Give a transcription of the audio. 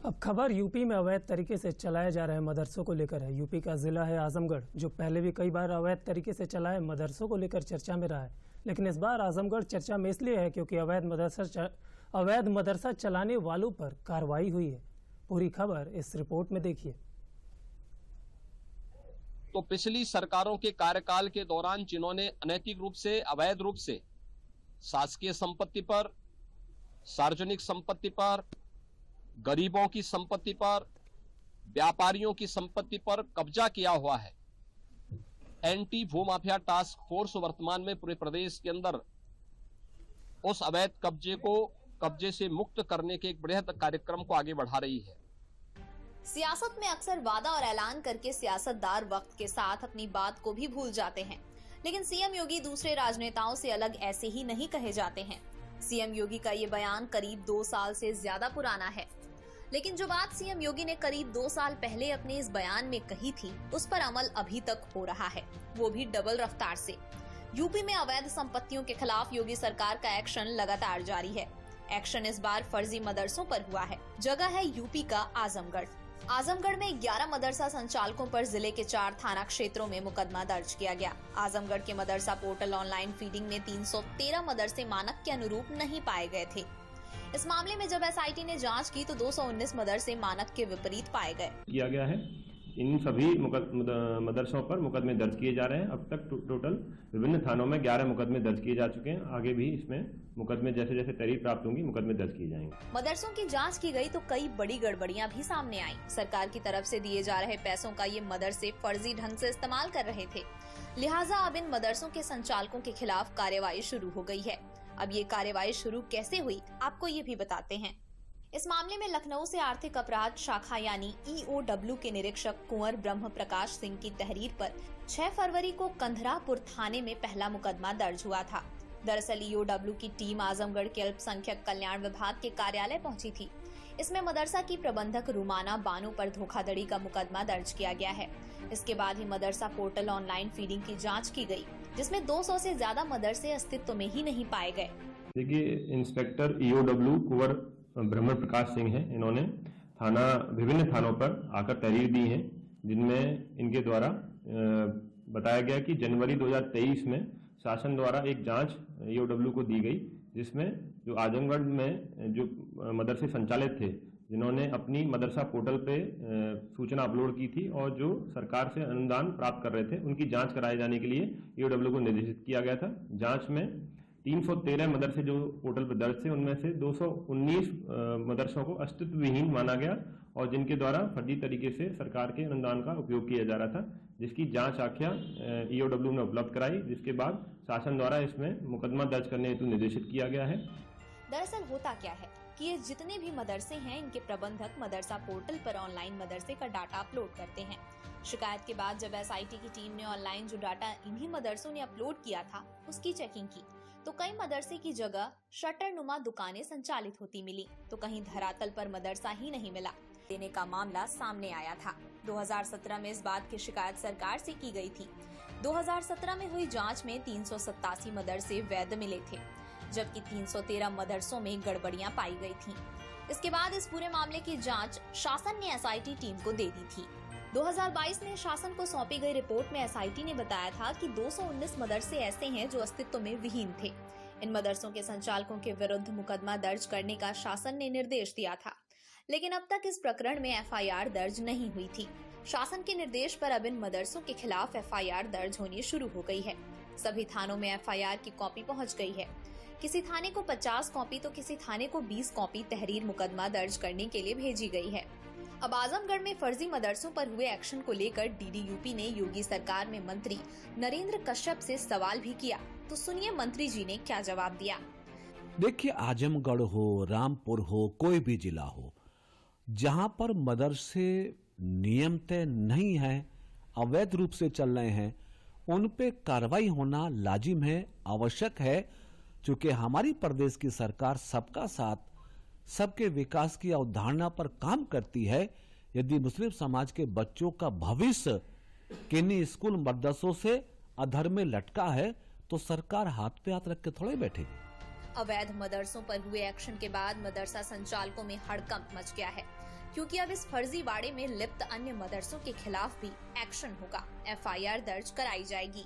अब खबर यूपी में अवैध तरीके से चलाए जा रहे मदरसों को लेकर है। यूपी का जिला है आजमगढ़, जो पहले भी कई बार अवैध तरीके से चलाए मदरसों को लेकर चर्चा में रहा है। लेकिन इस बार आजमगढ़ चर्चा में इसलिए है क्योंकि अवैध मदरसा चलाने वालों पर कार्रवाई हुई है। पूरी खबर इस रिपोर्ट में देखिए। तो पिछली सरकारों के कार्यकाल के दौरान जिन्होंने अनैतिक रूप से, अवैध रूप से शासकीय संपत्ति पर, सार्वजनिक संपत्ति पर, गरीबों की संपत्ति पर, व्यापारियों की संपत्ति पर कब्जा किया हुआ है, एंटी भू माफिया टास्क फोर्स वर्तमान में पूरे प्रदेश के अंदर उस अवैध कब्जे से मुक्त करने के एक बृहद कार्यक्रम को आगे बढ़ा रही है। सियासत में अक्सर वादा और ऐलान करके सियासतदार वक्त के साथ अपनी बात को भी भूल जाते हैं, लेकिन सीएम योगी दूसरे राजनेताओं से अलग ऐसे ही नहीं कहे जाते हैं। सीएम योगी का ये बयान करीब 2 साल से ज्यादा पुराना है, लेकिन जो बात सीएम योगी ने करीब 2 साल पहले अपने इस बयान में कही थी, उस पर अमल अभी तक हो रहा है, वो भी डबल रफ्तार से। यूपी में अवैध संपत्तियों के खिलाफ योगी सरकार का एक्शन लगातार जारी है। एक्शन इस बार फर्जी मदरसों पर हुआ है। जगह है यूपी का आजमगढ़। आजमगढ़ में 11 मदरसा संचालकों पर जिले के 4 थाना क्षेत्रों में मुकदमा दर्ज किया गया। आजमगढ़ के मदरसा पोर्टल ऑनलाइन फीडिंग में 313 मदरसे मानक के अनुरूप नहीं पाए गए थे। इस मामले में जब एसआईटी ने जांच की तो 219 मदरसे मानक के विपरीत पाए गए। किया गया है। इन सभी मदरसों पर मुकदमे दर्ज किए जा रहे हैं। अब तक टोटल विभिन्न थानों में 11 मुकदमे दर्ज किए जा चुके हैं। आगे भी इसमें मुकदमे जैसे जैसे तहरीर प्राप्त होंगी मुकदमे दर्ज किए जाएंगे। मदरसों की जांच की गई तो कई बड़ी गड़बड़ियां भी सामने आई। सरकार की तरफ से दिए जा रहे पैसों का ये मदरसे फर्जी ढंग से इस्तेमाल कर रहे थे, लिहाजा अब इन मदरसों के संचालकों के खिलाफ कार्यवाही शुरू हो गई है। अब ये कार्यवाही शुरू कैसे हुई, आपको ये भी बताते हैं। इस मामले में लखनऊ से आर्थिक अपराध शाखा यानी EOW के निरीक्षक कुंवर ब्रह्म प्रकाश सिंह की तहरीर पर 6 फरवरी को कंधरापुर थाने में पहला मुकदमा दर्ज हुआ था। दरअसल EOW की टीम आजमगढ़ के अल्पसंख्यक कल्याण विभाग के कार्यालय पहुंची थी। इसमें मदरसा की प्रबंधक रुमाना बानो पर धोखाधड़ी का मुकदमा दर्ज किया गया है। इसके बाद ही मदरसा पोर्टल ऑनलाइन फीडिंग की जाँच की गयी, जिसमें 200 से ज्यादा मदरसे अस्तित्व में ही नहीं पाए गए। देखिए, इंस्पेक्टर EOW कुंवर ब्रह्म प्रकाश सिंह हैं। इन्होंने विभिन्न थानों पर आकर तहरीर दी है, जिनमें इनके द्वारा बताया गया कि जनवरी 2023 में शासन द्वारा एक जांच EOW को दी गई, जिसमें जो आजमगढ़ में जो मदरसे संचालित थे, जिन्होंने अपनी मदरसा पोर्टल पे सूचना अपलोड की थी और जो सरकार से अनुदान प्राप्त कर रहे थे, उनकी जांच कराए जाने के लिए EOW को निर्देशित किया गया था। जांच में 313 मदरसे जो पोर्टल पर दर्ज थे, उनमें से 219 मदरसों को अस्तित्वहीन माना गया और जिनके द्वारा फर्जी तरीके से सरकार के अनुदान का उपयोग किया जा रहा था, जिसकी जांच आख्या EOW ने उपलब्ध कराई, जिसके बाद शासन द्वारा इसमें मुकदमा दर्ज करने हेतु निर्देशित किया गया है। दरअसल होता क्या है कि ये जितने भी मदरसे हैं, इनके प्रबंधक मदरसा पोर्टल पर ऑनलाइन मदरसे का डाटा अपलोड करते हैं। शिकायत के बाद जब एसआईटी की टीम ने ऑनलाइन जो डाटा इन्हीं मदरसों ने अपलोड किया था, उसकी चेकिंग की तो कई मदरसे की जगह शटर नुमा दुकानें संचालित होती मिली, तो कहीं धरातल पर मदरसा ही नहीं मिला देने का मामला सामने आया था। 2017 में इस बात की शिकायत सरकार से की गई थी। 2017 में हुई जांच में 387 मदरसे वैध मिले थे, जबकि 313 मदरसों में गड़बड़ियां पाई गई थीं। इसके बाद इस पूरे मामले की जांच शासन ने एसआईटी टीम को दे दी थी। 2022 में शासन को सौंपी गई रिपोर्ट में एसआईटी ने बताया था कि 219 मदरसे ऐसे हैं जो अस्तित्व में विहीन थे। इन मदरसों के संचालकों के विरुद्ध मुकदमा दर्ज करने का शासन ने निर्देश दिया था, लेकिन अब तक इस प्रकरण में FIR दर्ज नहीं हुई थी। शासन के निर्देश पर अब इन मदरसों के खिलाफ FIR दर्ज होनी शुरू हो गई है। सभी थानों में FIR की कॉपी पहुंच गई है। किसी थाने को 50 कॉपी तो किसी थाने को 20 कॉपी तहरीर मुकदमा दर्ज करने के लिए भेजी गई है। अब आजमगढ़ में फर्जी मदरसों पर हुए एक्शन को लेकर DDUP ने योगी सरकार में मंत्री नरेंद्र कश्यप से सवाल भी किया, तो सुनिए मंत्री जी ने क्या जवाब दिया। देखिए, आजमगढ़ हो, रामपुर हो, कोई भी जिला हो, जहां पर मदरसे नियम तय नहीं है, अवैध रूप से चल रहे हैं, उन पे कार्रवाई होना लाजिम है, आवश्यक है। चूंकि हमारी प्रदेश की सरकार सबका साथ, सबके विकास की अवधारणा पर काम करती है। यदि मुस्लिम समाज के बच्चों का भविष्य किन्हीं स्कूल मदरसों से अधर में लटका है, तो सरकार हाथ पे हाथ रख के थोड़े बैठेगी। अवैध मदरसों पर हुए एक्शन के बाद मदरसा संचालकों में हड़कंप मच गया है। क्योंकि अब इस फर्जीवाड़े में लिप्त अन्य मदरसों के खिलाफ भी एक्शन होगा, FIR दर्ज कराई जाएगी।